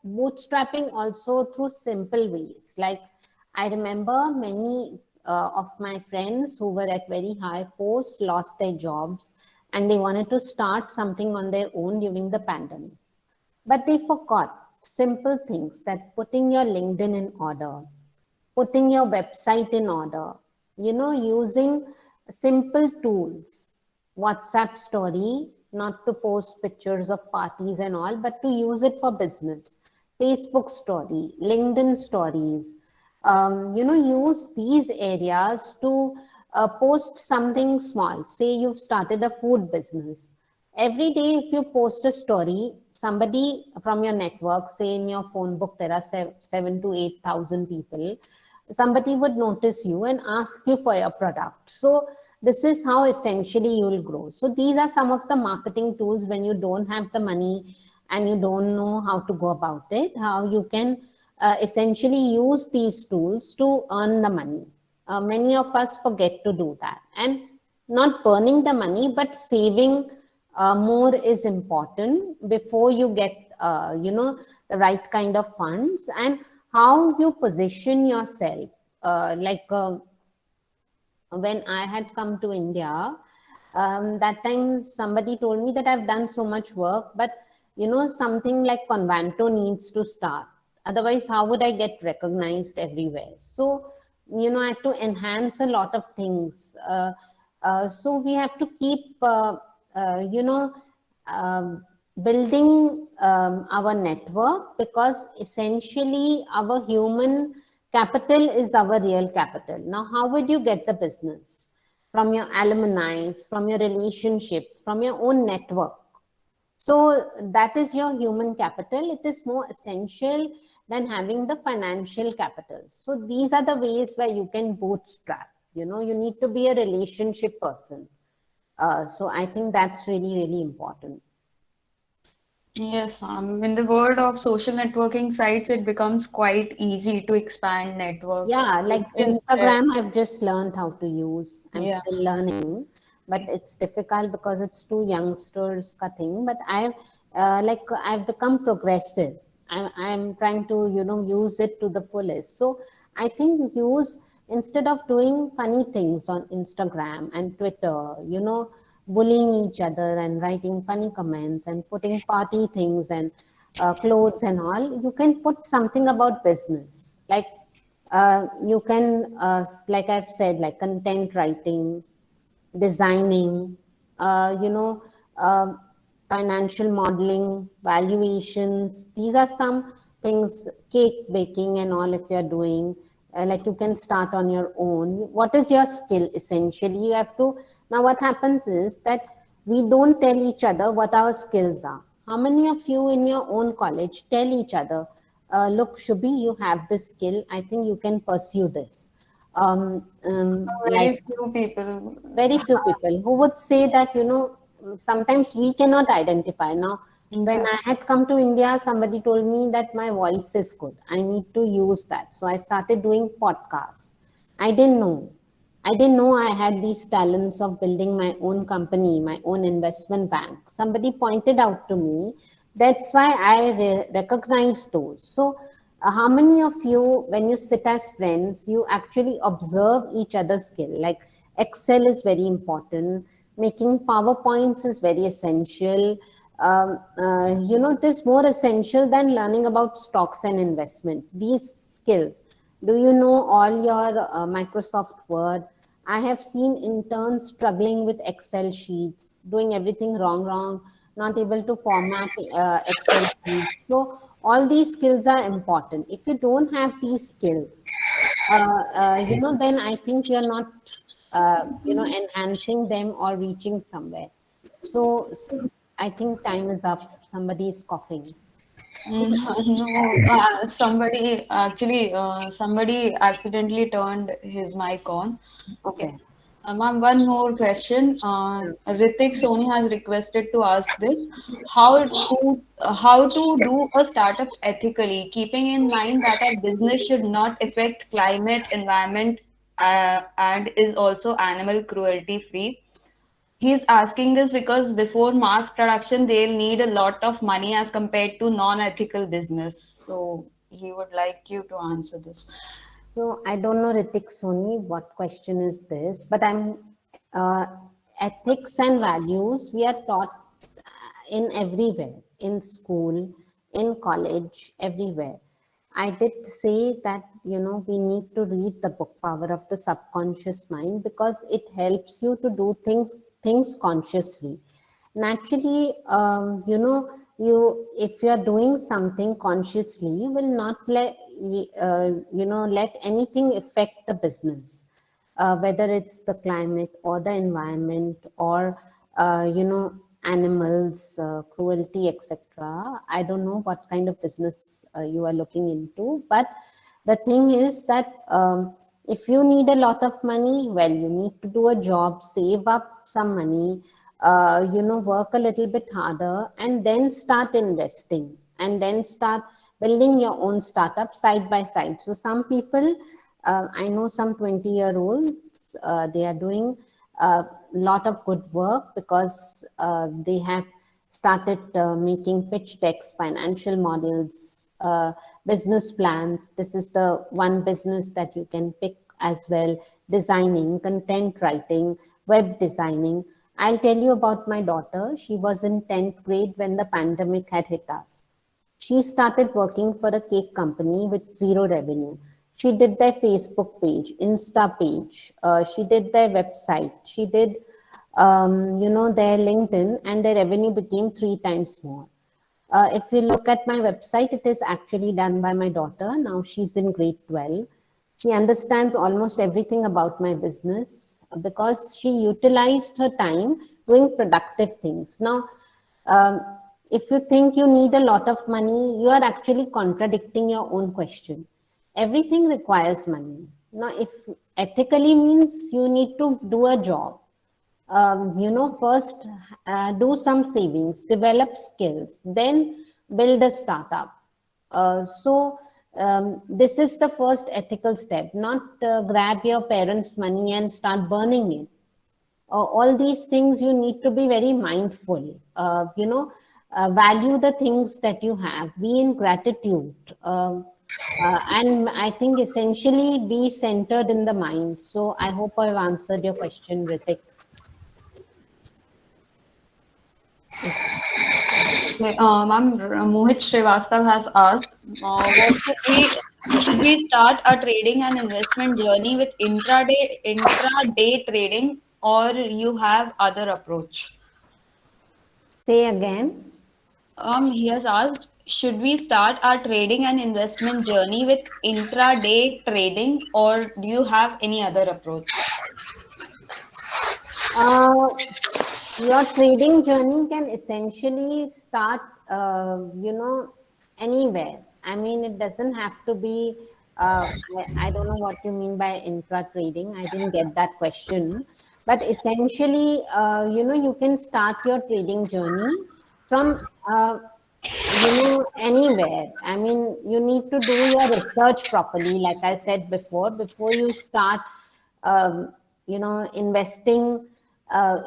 bootstrapping also through simple ways. Like, I remember many of my friends who were at very high posts lost their jobs and they wanted to start something on their own during the pandemic. But they forgot simple things, that putting your LinkedIn in order, putting your website in order, using simple tools, WhatsApp story, not to post pictures of parties and all, but to use it for business, Facebook story, LinkedIn stories, use these areas to post something small. Say you've started a food business. Every day, if you post a story, somebody from your network, say in your phone book, there are 7 to 8,000 people, somebody would notice you and ask you for your product. So this is how essentially you will grow. So these are some of the marketing tools when you don't have the money and you don't know how to go about it, how you can essentially use these tools to earn the money. Many of us forget to do that. And not burning the money, but saving more is important before you get, the right kind of funds, and how you position yourself. When I had come to India, that time somebody told me that I've done so much work, but something like Convanto needs to start. Otherwise, how would I get recognized everywhere? So, I had to enhance a lot of things. So we have to keep, building our network, because essentially our human capital is our real capital. Now, how would you get the business? From your alumni, from your relationships, from your own network. So that is your human capital. It is more essential than having the financial capital. So these are the ways where you can bootstrap. You need to be a relationship person. So I think that's really, really important. Yes, ma'am. In the world of social networking sites, it becomes quite easy to expand networks. Yeah, like Instagram, I've just learned how to use. I'm Yeah. still learning, but it's difficult because it's too youngsters ka thing. But I've become progressive. I'm trying to use it to the fullest. So I think instead of doing funny things on Instagram and Twitter, bullying each other and writing funny comments and putting party things and clothes and all, you can put something about business. Like you can, like I've said, like content writing, designing, uh, you know, uh, financial modeling, valuations. These are some things, cake baking and all, if you're doing. Like you can start on your own. What is your skill? Essentially, you have to. Now, what happens is that we don't tell each other what our skills are. How many of you in your own college tell each other, look, Shubhi, you have this skill. I think you can pursue this. Like very few people who would say that, sometimes we cannot identify. Now, when I had come to India, somebody told me that my voice is good. I need to use that. So I started doing podcasts. I didn't know. I didn't know I had these talents of building my own company, my own investment bank. Somebody pointed out to me. That's why I recognize those. So, how many of you, when you sit as friends, you actually observe each other's skill? Like Excel is very important. Making PowerPoints is very essential. It is more essential than learning about stocks and investments. These skills. Do you know all your Microsoft Word? I have seen interns struggling with Excel sheets, doing everything wrong, not able to format Excel sheets. So all these skills are important. If you don't have these skills, then I think you're not, enhancing them or reaching somewhere. So I think time is up. Somebody is coughing. No, somebody accidentally turned his mic on. Okay. Okay. Ma'am, one more question. Yeah. Ritik Soni has requested to ask this: how to do a startup ethically, keeping in mind that our business should not affect climate, environment, and is also animal cruelty free. He's asking this because before mass production, they'll need a lot of money as compared to non-ethical business. So he would like you to answer this. So I don't know, Ritik Soni, what question is this? But uh, ethics and values we are taught in everywhere, in school, in college, everywhere. I did say that, we need to read the book Power of the Subconscious Mind, because it helps you to do things consciously. Naturally, if you're doing something consciously, you will not let anything affect the business, whether it's the climate or the environment, or animals, cruelty, etc. I don't know what kind of business you are looking into, but the thing is that, if you need a lot of money, well, you need to do a job, save up some money, work a little bit harder, and then start investing, and then start building your own startup side by side. So some people, I know some 20-year-olds, they are doing a lot of good work, because they have started making pitch decks, financial models, business plans. This is the one business that you can pick as well: designing, content writing, web designing. I'll tell you about my daughter. She was in 10th grade when the pandemic had hit us. She started working for a cake company with zero revenue. She did their Facebook page, Insta page. She did their website. She did, their LinkedIn, and their revenue became 3 times more. If you look at my website, it is actually done by my daughter. Now she's in grade 12. She understands almost everything about my business, because she utilized her time doing productive things. Now, um, if you think you need a lot of money, you are actually contradicting your own question. Everything requires money. Now, if ethically means you need to do a job, first do some savings, develop skills, then build a startup. This is the first ethical step, not grab your parents' money and start burning it. All these things you need to be very mindful. Value the things that you have, be in gratitude. And I think essentially be centered in the mind. So I hope I've answered your question, Ritik. Okay, ma'am, Mohit Srivastav has asked, should we start a trading and investment journey with intraday trading, or you have other approach? Say again. He has asked, should we start our trading and investment journey with intraday trading, or do you have any other approach? Your trading journey can essentially start, anywhere. I mean, it doesn't have to be, I don't know what you mean by intra trading. I didn't get that question. But essentially, you can start your trading journey from, anywhere. I mean, you need to do your research properly, like I said before you start, investing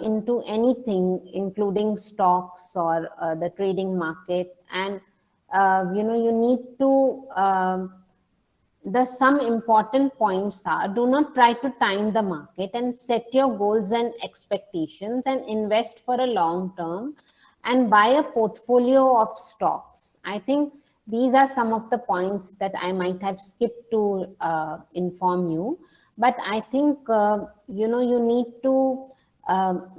into anything, including stocks or the trading market. And, you need to, the some important points are: do not try to time the market, and set your goals and expectations, and invest for a long term, and buy a portfolio of stocks. I think these are some of the points that I might have skipped to inform you. But I think, you need to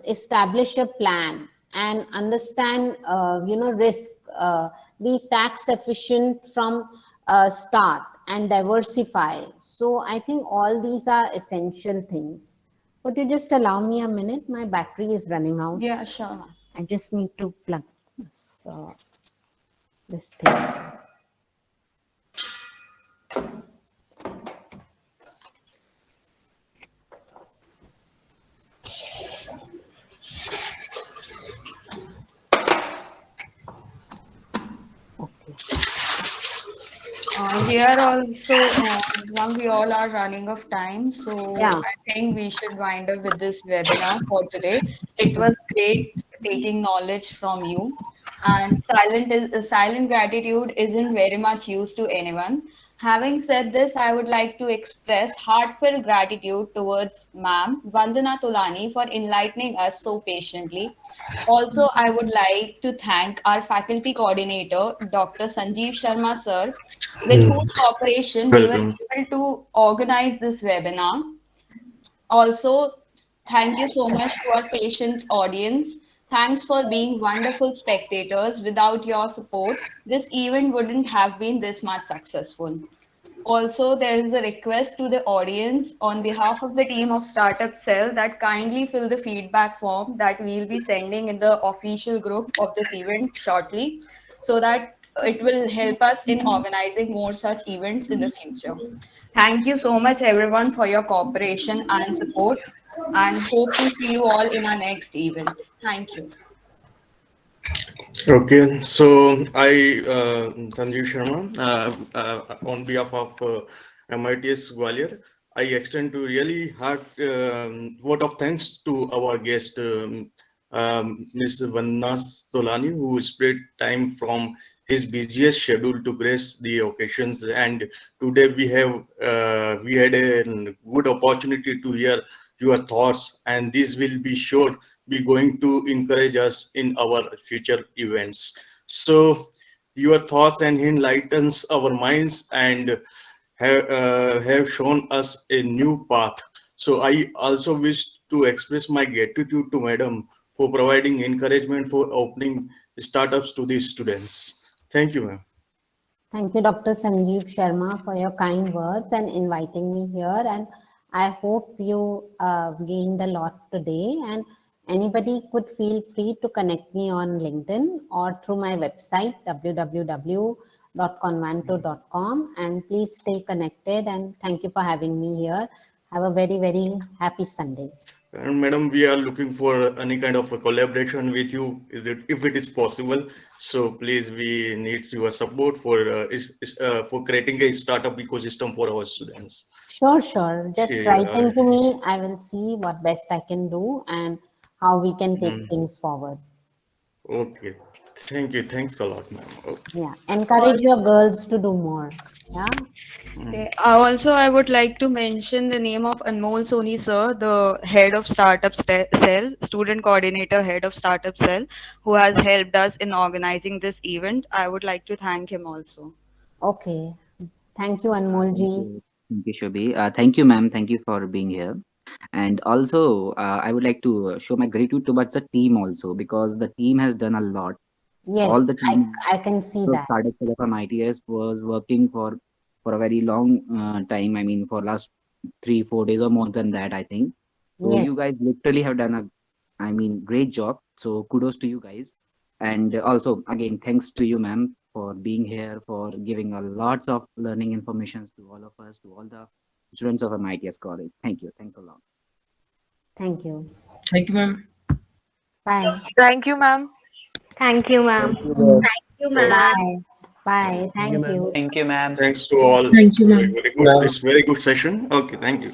establish a plan and understand, risk, be tax efficient from start, and diversify. So I think all these are essential things. Would you just allow me a minute? My battery is running out. Yeah, sure, ma'am. I just need to plug this thing. Okay. We are also, ma'am, we all are running of time, so Yeah. I think we should wind up with this webinar for today. It was great taking knowledge from you, and silent gratitude isn't very much used to anyone. Having said this, I would like to express heartfelt gratitude towards Ma'am Vandana Tolani for enlightening us so patiently. Also, I would like to thank our faculty coordinator, Dr. Sanjeev Sharma sir, with whose cooperation we were Welcome. able to organize this webinar. Also, thank you so much to our patient audience. Thanks for being wonderful spectators. Without your support, this event wouldn't have been this much successful. Also, there is a request to the audience on behalf of the team of Startup Cell that kindly fill the feedback form that we'll be sending in the official group of this event shortly, so that it will help us in organizing more such events in the future. Thank you so much, everyone, for your cooperation and support, and hope to see you all in our next event. Thank you. Okay, so Sanjeev Sharma, on behalf of MITS Gwalior, I extend to really heart vote of thanks to our guest, Ms. Vandana Tolani, who spared time from his busiest schedule to grace the occasions. And today we had a good opportunity to hear your thoughts, and this will be sure be going to encourage us in our future events. So your thoughts and enlightens our minds and have shown us a new path. So I also wish to express my gratitude to Madam for providing encouragement for opening startups to these students. Thank you, ma'am. Thank you, Dr. Sanjeev Sharma, for your kind words and inviting me here. And I hope you gained a lot today. And anybody could feel free to connect me on LinkedIn or through my website, www.convanto.com. And please stay connected. And thank you for having me here. Have a very, very happy Sunday. And madam, we are looking for any kind of a collaboration with you. Is it if it is possible? So please, we need your support for creating a startup ecosystem for our students. Sure. Just Okay, write into me. I will see what best I can do and how we can take things forward. Okay. Thank you. Thanks a lot, ma'am. Okay. Yeah. Encourage your girls to do more. Yeah. Okay. Also, I would like to mention the name of Anmol Soni sir, the head of Startup Cell, student coordinator, head of Startup Cell, who has helped us in organizing this event. I would like to thank him also. Okay. Thank you, Anmolji. Thank you, Shobhi. Thank you, ma'am. Thank you for being here. And also, I would like to show my gratitude towards the team also, because the team has done a lot. All Yes, the team I can see that. Startup Cell from ITS was working for a very long time. I mean, for last 3-4 days or more than that, I think. So you guys Yes. literally have done great job. So kudos to you guys. And also, again, thanks to you, ma'am, for being here, for giving a lots of learning information to all of us, to all the students of MITS college. Thank you. Thanks a lot. Thank you. Thank you, ma'am. Bye. Thank you, ma'am. Thank you, ma'am. Bye. Bye. Thank you. Thank you, ma'am. Thanks to all. Thank you, ma'am. Very good. It's very good session. Okay. Thank you.